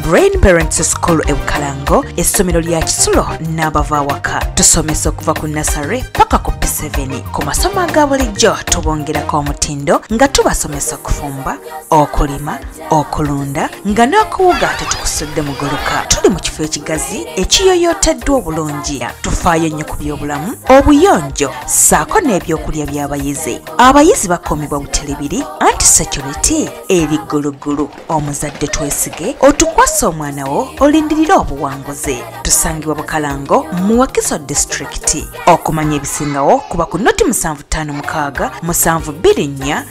Brain Parents School e Bukalango, essomero lya Kisulo n'abava awaka. Tusomesa okuva ku nursery paka ku P7. Ku masomo aga bulijjo tubongerako omutindo nga tubasomesa okufumba, okulima, okulunda nga n'okuwuga tetukusudde mugoloka. Tuli mu kifo ekigazi ekiyoyooteddwa obulungi. Tufaayo nnyo ku byobulamu, obuyonjo ssaako n'ebyokulya by'abayizi. Abayizi bakuumibwa butelebiri anti-security eri ggulugulu. Omuzadde twesige otukwasa omwana wo olindirira obuwanguzi. Tusangibwa Bukalango mu Wakiso District. Okumanya ebisingawo kuba ku noti 7556 724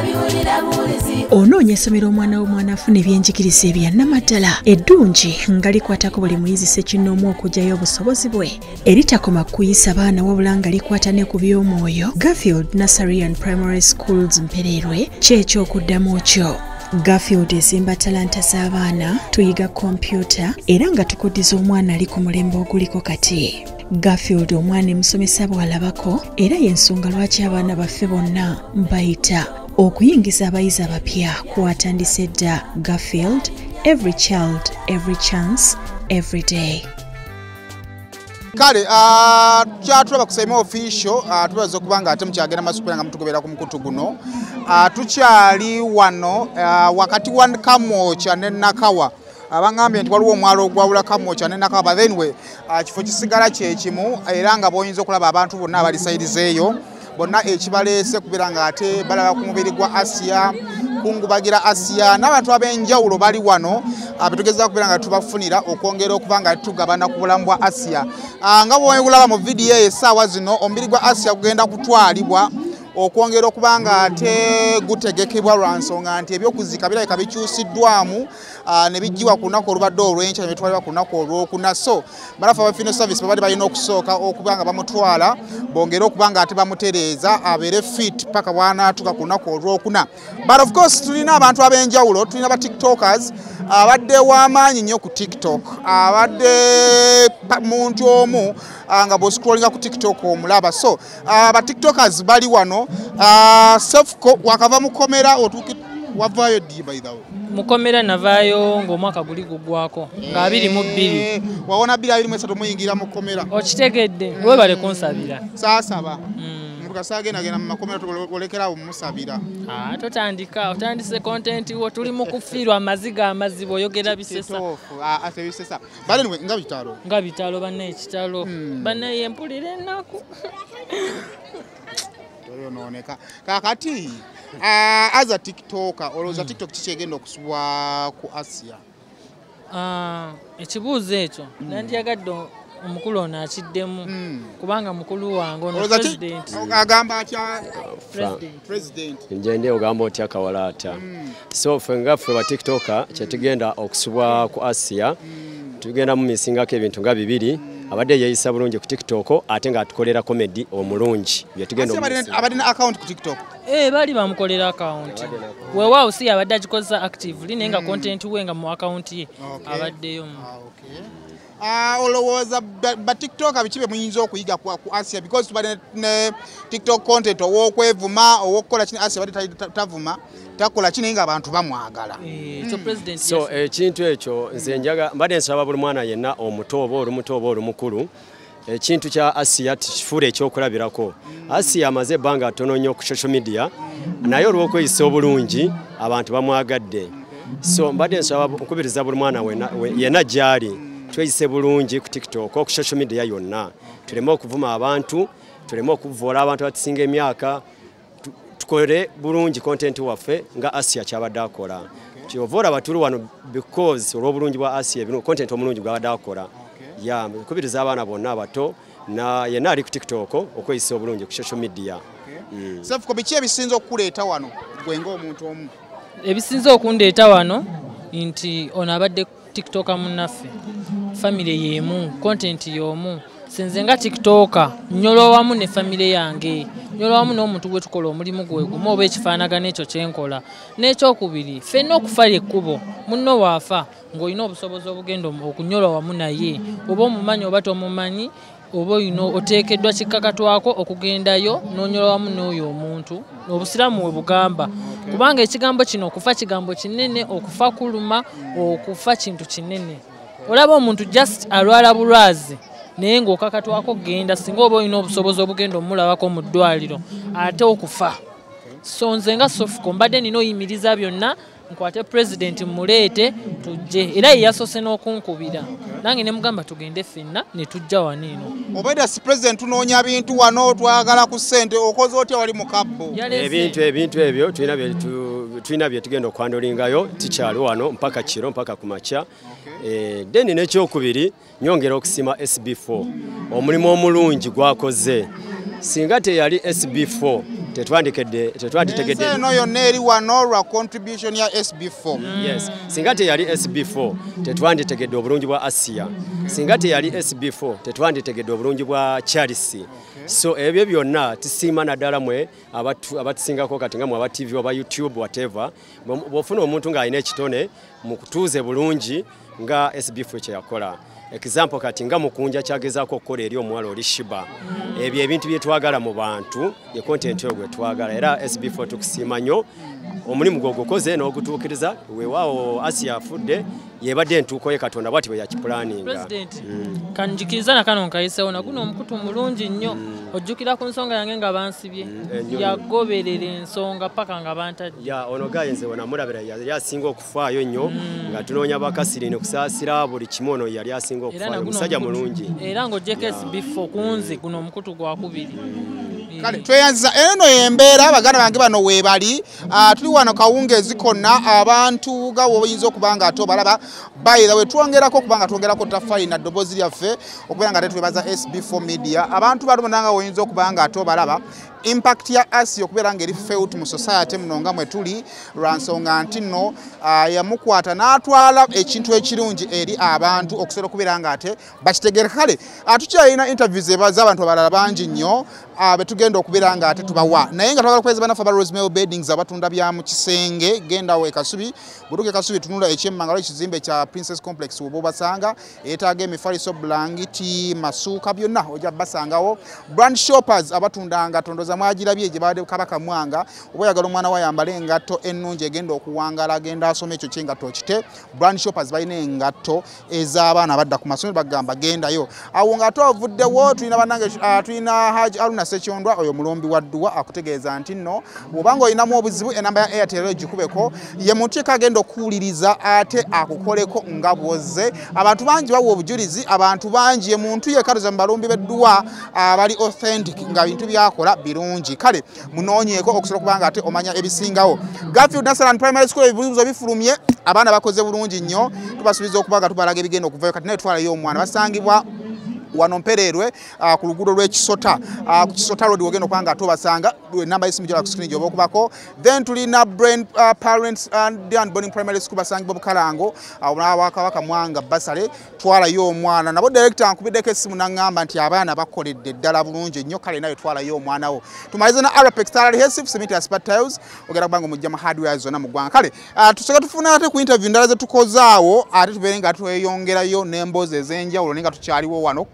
581. Onoonya essomero omwana w'omwana afuna ebyenjigiriza ebya nnamadala eddungi nga likwatako buli muyizi ssekinnoomu okugyayo obusobozi bwe eritakoma kuyisa baana wabula nga likwata ne ku by'omwoyo. Garfield Nursery and Primary Schools Mpererwe ky'ekyokuddamu kyo. Garfield ezimba talanta z'abaana, tuyiga kompyuta era nga tukuddiza omwana ali ku mulembe oguliko kati. Garfield omwana emusomesa bw'alabako era y'ensonga lwaki abaana baffe bonna mbayita okuyingiza abayizi abapya kwatandise dda. Garfield, every child, every chance, every day. Kale kyatulaba kusema official tubaze okubanga ate mukyagenda masukira nga mutugobera ku mukutu guno. Tukyali wano wakati wa Kamwocha ne Nakawa. Abangambye nti waliwo omwalo ogwawula Kamwocha ne Nakawa, but anyway kifo kisigala kyekimu era nga boyinza okulaba abantu bonna abali sayidizeeyo bonna ekibaleese kubira nga ate balaba ku mubiri gwa Asia kungubagira Asia n'abantu ab'enjawulo bali wano abitugeza kubira nga tubafunira okwongera okubanga tugabana ku bulamu bwa Asia. Nga bw'olaba mu video essaawa zino omubiri gwa Asia gugenda kutwalibwa okwongera okubanga ate gutegekebwa lwa nsonga nti ebyokuzika birabika bikyusiddwamu ne bijjiwa ku lunaku olubadde olw'enkya ne bitwalibwa ku lunaku olwokuna. So balafa ba funeral service babadde balina okusooka okubanga bamutwala bongere okubanga ate bamutereeza abeere fit paka bw'anaatuuka ku lunaku olwokuna. But of course tulina abantu ab'enjawulo, tulina ba tiktokers abadde w'amaanyi nnyo ku TikTok, abadde muntu omu nga bw'oscrollinga ku TikTok omulaba. So ba tiktokers bali wano. Sefco wakava mukomera otuuki wavaayo ddi by the way? Mukomera navaayo ng'omwaka guli gugwako nga 22. Wawona 23 muyingira mukomera. Okitegedde webale kunsabira. Saasaba. Tukasagenda gena mu makomera olekerawo musabira. Totandika otandise content wo tuli mu kufiirwa amaziga amazibo oyogera bisesa. Ate bisesa. Bale nwe nga bitalo. Nga bitalo banne ekitalo. Banne yempulire ennaku. Noneka kakati as a TikToker olowooza TikTok kikyegenda okusubwa ku Asia? Ekibuuzo ekyo nandyagadde omukulu ono akiddemu kubanga mukulu wange ono president agamba atya president nje ogamba otya Kawalaata. So ffe nga ffe ba TikToker kyetugenda okusubwa ku Asia tugenda mu misingako ebintu nga 2 abadde yeyisa bulungi ku TikTok ate nga atukolera comedy omulungi byetugenda abadde na account ku TikTok. Bali bamukolera account weewaawo si abadde agikoza actively naye nga content we nga mu account ye abaddeyo. Olowooza ba TikTok bikibe muyinza okuyiga ku Asia because tubadde ne TikTok content ow'okwevuma ow'okukola kino Asia badde tavuma takola kino nga abantu bamwagala. So ekintu ekyo nze njaga mbadde nsaba buli mwana yenna omuto oba oli mukulu ekintu kya Asia kifuula ekyokulabirako. Asia amaze ebbanga ttono nnyo ku social media naye olw'okweyisa obulungi abantu bamwagadde. So mbadde nsaba nkubiriza buli mwana yenna gy'ali tweyise bulungi ku TikTok ku social media yonna tuleme okuvuma abantu, tuleme okuvoola abantu abatusinga emyaka, tukole bulungi content waffe nga Asia kyabadde akola. Kyovoola batulu wano because olw'obulungi bwa Asia bino content omulungi gwabadde akola. Nkubiriza abaana bonna abato na yenna ali ku TikTok okweyisa obulungi ku social media. Sefco biki ebisinza okuleeta wano gwe ng'omuntu omu? Ebisinza okundeeta wano nti ono abadde TikToker munnaffe family yemu content yomu senze nga TikToker nyolo wamu ne family yange nyolo wamu n'omuntu gwe tukola omulimu gwe gumu oba ekifaanagano ekyo kyenkola n'ekyokubiri ffenna okufala ekkubo munno waafa ng'olina obusobozi obugenda okunyola wamu naye oba omumanyi oba tomumanyi oba olina oteekeddwa kikkakatwako okugendayo n'onyola wamu n'oyo omuntu obusiraamu we bugamba kubanga ekigambo kino okufa kigambo kinene okufa kuluma okufa kintu kinene olaba omuntu just alwala bulwazi naye ng'okakatwako genda singa oba olina obusobozi obugenda omulabako mu ddwaliro ate okufa so nze nga Sofuko mbadde nina oyimiriza byonna nkwate president muleete tujje era ye yasoose n'okunkubira nange ne mugamba tugende ffenna ne tujja wano eno obeera si president tunoonya bintu wano twagala ku ssente okoze otya wali mu kabbo ebintu ebyo tulina bye tugenda okwandolingayo tikyali wano mpaka kiro mpaka ku makya deni n'ekyokubiri nyongera okusiima SB4 omulimu omulungi gwakoze singa teyali SB4 tetwanditegedde eno yonna eri wano lwa contribution ya SB4 yes singa teyali SB4 tetwanditegedde obulungi bwa Asia singa teyali SB4 tetwanditegedde obulungi bwa Charles so ebyo byonna tusiima naddala mwe abatusingako kati nga mu aba TV oba YouTube whatever bw'ofuna omuntu ng'alina ekitone mu kutuuze bulungi nga SB4 kye yakola example kati nga mukunja kyagezaako okukola eri omuwala oli Shiba ebyo ebintu bye twagala mu bantu ye content yo gwe twagala era SB4 tukusiima nnyo omulimu gwo gukoze n'ogutuukiriza weewaawo Asia afudde yebadde entuuko ye Katonda bw'ati bwe yakipulaninga President kanjikiriza na kano nkayiseewo na guno omukutu mulungi nnyo ojjukira ku nsonga yange nga bansibye yagoberera ensonga paka nga bantadde ono gayenze wona mulabira yali asinga okufaayo nnyo nga tunoonya bakasiri ne kusaasira buli kimu ono yali asinga okufaayo musajja mulungi era ng'ojjeko SB4 kunzi guno omukutu gwakubiri kale tweyanziza eno embeera abaganda bange bano weebali tuli wano kawungeezi konna abantu nga woyinza okuba nga ate obalaba bayira we twongerako okuba nga twongerako tafaayi na ddoboozi lyaffe okubeera nga ate twebaza SB4 media abantu balumana nga woyinza okuba nga ate obalaba impact ya Asia okubeera ngeri felt mu society muno nga mwe tuli lwa nsonga nti nno yamukwata n'atwala ekintu ekirungi eri abantu okusobola okubeera nga ate bakitegeera kale tukyalina interviews z'abantu abalala bangi nnyo betugenda okubeera nga ate tubawa naye nga twagala kwezi banafu aba Rosemary Beddings abatunda bya mu kisenge genda we Kasubi butuke Kasubi tunula ekyemmangalo ekizimbe kya Princess Complex obo basanga etaaga emifaliso blanketi masuuka byonna ojja basangawo brand shoppers abatundanga tondoza mwagirabye gye baade Kabaka Mwanga oba yagala omwana wa yambale engatto ennungi egenda okuwangala agenda asoma ekyo ky'engatto kite brand shoppers balina engatto ez'abaana badda ku masomero bagamba gendayo awo ng'ate ovuddewo tulina bannange tulina Haji Aruna Sekyondwa oyo mulombi wa Dduwa akutegeeza nti nno bw'obanga olinamu obuzibu enamba ya Airtel gikubeko ye muntu agenda okuwuliriza ate akukoleko nga bwoze abantu bangi bawa obujulizi abantu bangi ye muntu yekaluza mu balumbi b'Edduwa abali authentic nga bintu byakola birungi kale munoonyeeko okusobola kubanga ate omanya ebisingawo Garfield National Primary School ebibuuzo bifulumye abaana bakoze bulungi nnyo tubasuubiza okubanga tubalaga ebigenda okuvayo kati naye twalayo omwana basangibwa wano mpererwe ku luguudo lw'Ekisota ku Kisota road ogenda okubanga atobasanga namba y'essimu gyola ku screen gyoba okubako then tulina Brain Parents and Boarding Primary School basangibwa Bukalango wa Kabaka Mwanga basale twalayo omwana nabo director ankubiddeko essimu n'angamba nti abaana bakoledde ddala bulungi nnyo kale nayo twalayo omwana wo tumalize na Arapex Adhesive Cement Asphalt Tiles ogenda kubanga mujja mu hardware zonna mu ggwanga kale tuseka tufuna ate ku interview ndala ze tukozaawo ate tubeere nga tweyongerayo n'emboozi ez'enjawulo nenga tukyaliwo wano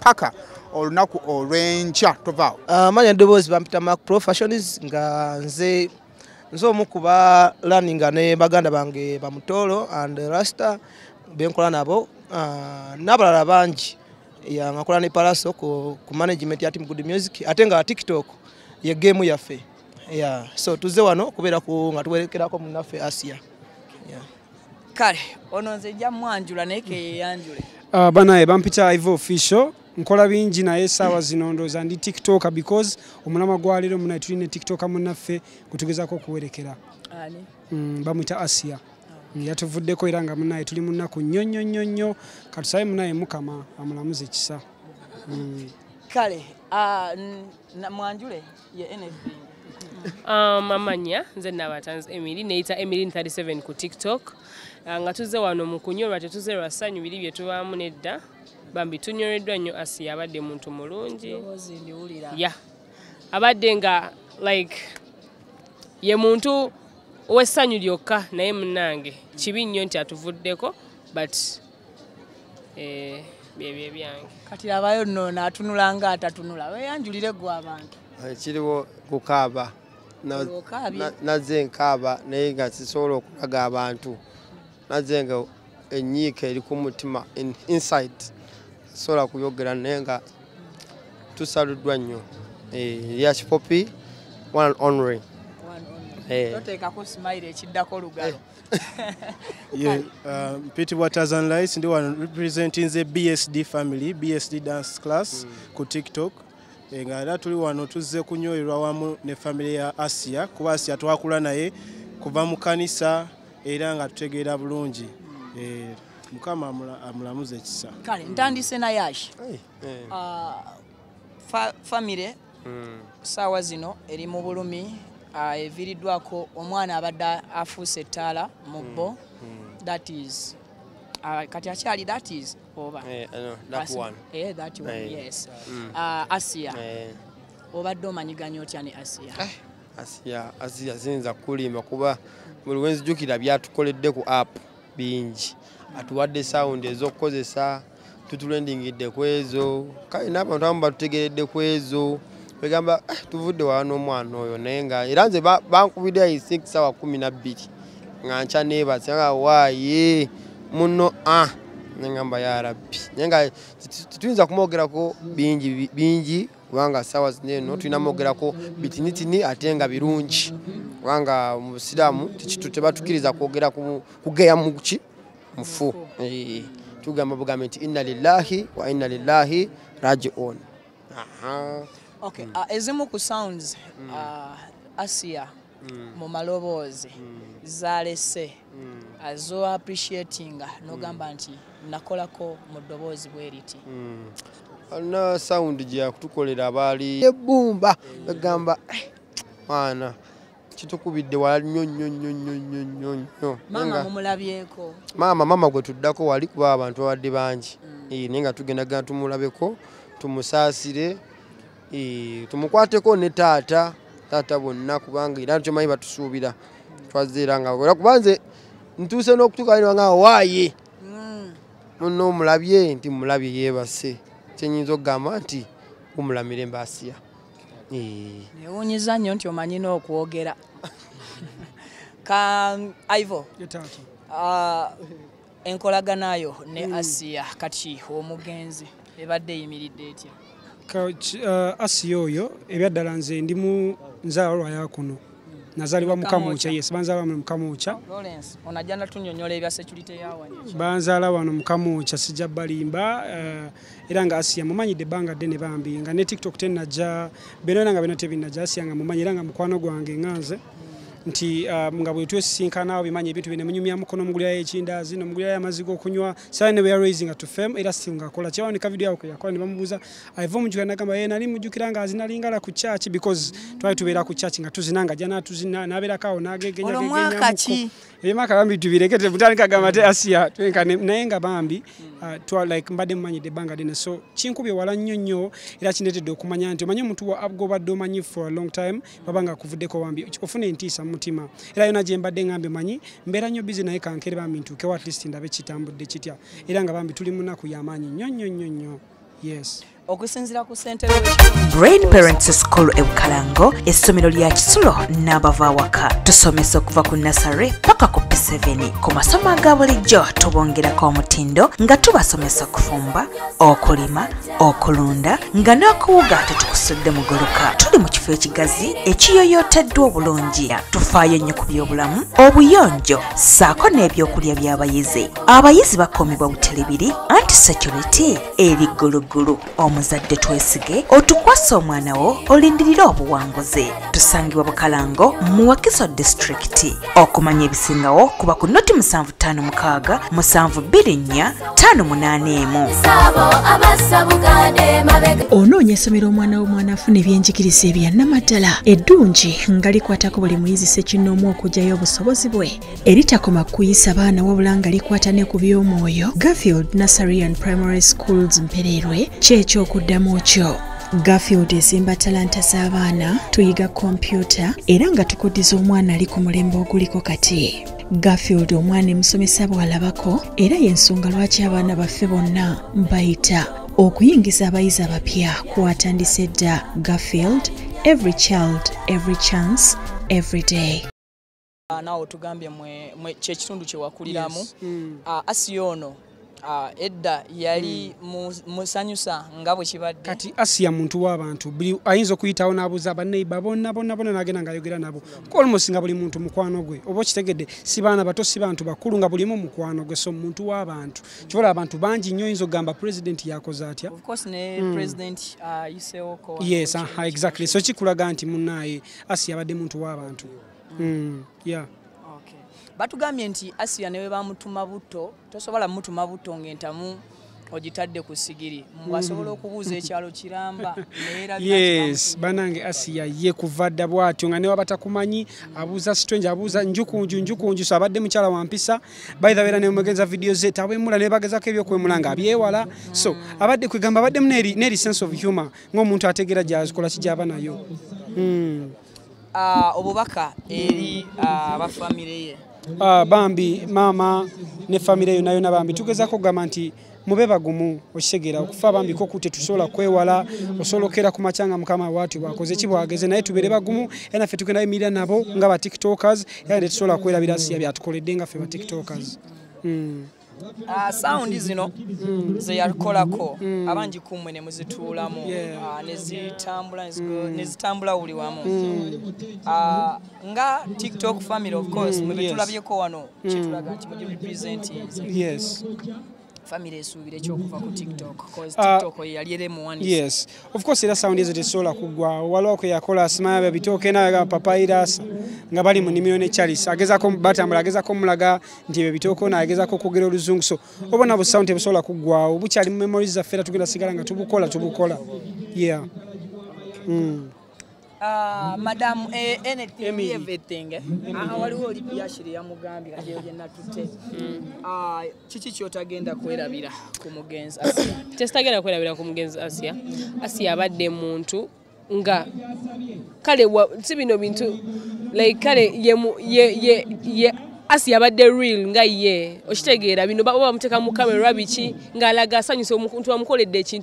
paka olunaku olw'enkya tovaawo manya ddoboozi bampita Mark Professionals nga nze omu kuba learning ne baganda bange Bamutolo and Rasta benkola nabo n'abalala bangi ngakola ne Palaso ku management ya Team Good Music ate nga TikTok ye game yaffe so tuze wano kubeera nga tuwerekerako munnaffe Asia kale ono nze jja mwanjula naye keyeyanjule banaye bampita Ivo Official nkola bingi naye saawa zino ndooza ndi TikTok because omulama gwalero munaye tulina TikTok munnaffe kutugezako okuwerekera bamwita Asia yatuvuddeko era nga munaye tuli munnaku nnyo katusabe munaye Mukama amulamuze ekisa kale mwanjule ye NFB mamanya nze nabatanzi Emily neita Emily 37 ku TikTok nga tuze wano mu kunyolwa tetuze lwa ssanyu biri bye tubaamu nedda bambi tunyoleddwa nnyo Asia abadde muntu mulungi abadde nga like ye muntu ow'essanyu lyokka naye munnange kibi nnyo nti atuvuddeko but byebyo byange. Kati abayo nno n'atunula nga atatunula weeyanjulire gwe abantu. Kiriwo kukaaba nazze nkaaba naye nga sisobola okulaga abantu nazze nga enyiika eri ku mutima inside sobola kuyogera naye nga tusaluddwa nnyo Elias Poppy one and only. Toteekako smile ekiddako olugalo. Mpitibwa Watazan Lights ndi wano representing the BSD family, BSD dance class ku TikTok. Nga era tuli wano tuzze kunyoyerwa wamu ne family ya Asia kuba Asia twakula naye kuva mu kanisa era nga tutegeera bulungi. Mukama amulamuze ekisa. Kale ntandise na Yash. Family saawa zino eri mu bulumi eviriddwako omwana abadde afuuse ettaala mu bbo. That is kati akyali that is over. That one. That one, yes. Asia. Obadde omanyiganya otya ne Asia? Asia zinza kulimba kuba buli wenzijukira byatukoledde ku app bingi. Atuwadde sound ez'okukozesa tutulendingidde ku ezo kale n'abantu abamu batutegeredde ku ezo begamba tuvudde wano omwana oyo naye nga era nze bankubidde 6 sawa 12 nga nca neebase nga waaye muno nengamba ya rabbi naye nga tuyinza kumwogerako bingi kubanga sawa zineno tulina mwogerako bitinitini ate nga birungi kubanga mu Busiraamu tebatukiriza kwogera kugeya muki mufu tugamba bugambe nti inna lillahi wa inna lillahi raji'un. Okay, ezimu ku sounds Asia mu maloboozi zalese azo appreciating nogamba nti nakolako mu ddoboozi bweriti. Na sound gye kutukolera abaali ebumba bagamba mwana kitukubidde wala nnyo. Mama mumulabyeko. Mama gwe tuddako wali kuba abantu abadde bangi. Naye nga tugenda tumulabeko tumusaasire tumukwateko ne taata bonna kubanga era kyo manyi batusuubira twazeera nga kubanze ntuuse n'okutuuka nga waaye muno omulabye nti mulabye yeebase kyenyinza okugamba nti gumulamire Asia. Newuunyiza nnyo nti omanyi n'okwogera. Ka Ivo enkolaganayo ne Asia kati omugenzi ebadde eyimiridde etya? Asia oyo ebyaddala nze ndi mu nzaalwa ya kuno nazalibwa mu Kamuucha. Yes, banzaala mu Kamuucha. Lawrence onajjana tunyonyola ebya security yawanye. Banzaala wano mu Kamuucha sijja balimba era nga Asia mumanyidde banga ddene bambi nga ne TikTok tenajja beno nga beno tebinajja Asia nga mumanyi era nga mukwano gwange nganze nti nga bwe twesinkana bimanye ebintu bine munyumya mukono mugulya ekindazi no mugulya amazigo okunywa sane we are raising at fame era singa kola kyawo ne ka video yako yakola ne bamubuza Ivo mujukira nagamba yena ali mujukira nga azinalingala ku church because twali tubeera ku church nga tuzinanga jana tuzina nabera kawo nagegenya ebimaka bambi tubirekete butandika gamba te Asia twenkane naye nga bambi twa like mbadde mumanyidde banga dine so kinkubye wala nnyo era kinetedde okumanya nti omanyi omuntu wa abgobadde omanyi for a long time babanga kuvuddeko wambi ofune entiisa mutima era yona gye mbadde ngambe manyi mbeera nnyo busy naye kankere bambi ntuukewo at least ndabe kitambudde kitya era nga bambi tuli munaku y'amaanyi nnyo. Yes. Okusinzira ku ssente Brain Parents School e Bukalango essomero lya Kisulo n'abava awaka tusomesa okuva ku nursery paka ku P7 ku masomo aga bulijjo tubongerako omutindo nga tubasomesa okufumba okulima okulunda nga n'okuwuga tetukusudde mugoloka tuli mu kifo ekigazi ekiyoyoteddwa obulungi tufaayo nnyo ku byobulamu obuyonjo saako n'ebyokulya by'abayizi abayizi bakuumibwa buteribiri anti security eri ggulugulu omuzadde twesige otukwasa omwana wo olindirira obuwanguzi tusangibwa Bukalango mu Wakiso district okumanya ebisingawo kuba ku noti 7556 724 581 onoonya essomero omwana w'omwana afuna ebyenjigiriza ebya nnamadala eddungi nga likwatako buli muyizi ssekinnoomu okugyayo obusobozi bwe eritakoma kuyisa baana wabula nga likwata ne ku by'omwoyo Garfield Nursery and Primary Schools Mpererwe ky'ekyokuddamu kyo Garfield ezimba talanta z'abaana tuyiga kompyuta era nga tukuddiza omwana ali ku mulembe oguliko kati Garfield omwana emusomesa bw'alabako era y'ensonga lwaki abaana baffe bonna bayita okuyingiza abayizi abapya kwatandise dda. Garfield, every child, every chance, every day. Naawe tugambye mwe kyekitundu kye wakuliramu. Asiya ono edda yali musanyusa nga bwe kibadde. Kati Asiya muntu w'abantu buli ayinza okuyitawo n'abuuza banneiba bonna n'agenda ng'ayogera nabo almost nga buli muntu mukwano gwe oba okitegedde si baana bato si bantu bakulu nga bulimu mukwano gwe so muntu w'abantu kibola abantu bangi nnyo oyinza okugamba president yakoze atya. Of course ne president ayiseewo ko. Yes, exactly. So kikulaga nti munnaye Asiya abadde muntu w'abantu. Yeah. Okay. Batugambye nti Asiya newe bamutuma buto tosobola mutuma buto ngentamu ogitadde ku sigiri mwasobola okubuuza ekyalo kiramba neera. Yes, banange Asiya ye kuvadda bwatyo nga ne wabata kumanyi abuuza strange abuuza njukunju so abadde mukyala wampisa by the way ne mugenza video ze tabwemula ne bagezako ebyokwemula nga abyewala so abadde kwegamba abadde neri sense of humor ng'omuntu ategera gyazikola kijaba nayo. Obubaka eri abafamile ye. Bambi mama ne family yo nayo nabambi tugezako kugamba nti mube bagumu okisegera okufa bambi ko kute tusola kwewala osolokera ku machanga mukama watu bakoze kibwageze naye tubere bagumu ena fe tukenda emirya nabo nga ba tiktokers yande tusola kwelabira Asiya byatukoledde nga fe ba tiktokers. Sound zino ze yakolako abangi kumwe ne muzituulamu nezitambula uli wamu nga TikTok family of course mwe tulabyeko wano kitulaga nti mu represent. Yes. Family esuubira ekyokuva ku TikTok because TikTok yali ere mu one. Yes, of course era sound ezo tesobola kugwa waloko yakola Smile bitoke na papairas nga bali mu nimiro ne Charles agezako batambula agezako mulaga nti ebyo bitoko na agezako kugera oluzungu so obona bu sound tebusobola kugwa obukyali mu memories za fera tugenda sigala nga tubukola. Yeah. Madam everything waliwo oli byashiri ya mugambi kaje yenna tutte kiki kyotagenda kwerabira ku mugenzi Asiya. Testagenda kwerabira ku mugenzi Asiya. Asiya abadde muntu nga kale si bino bintu like kale ye Asiya abadde real nga ye okitegeera bino baba muteka mu camera biki ngalaga asanyuse omuntu amukoledde ekintu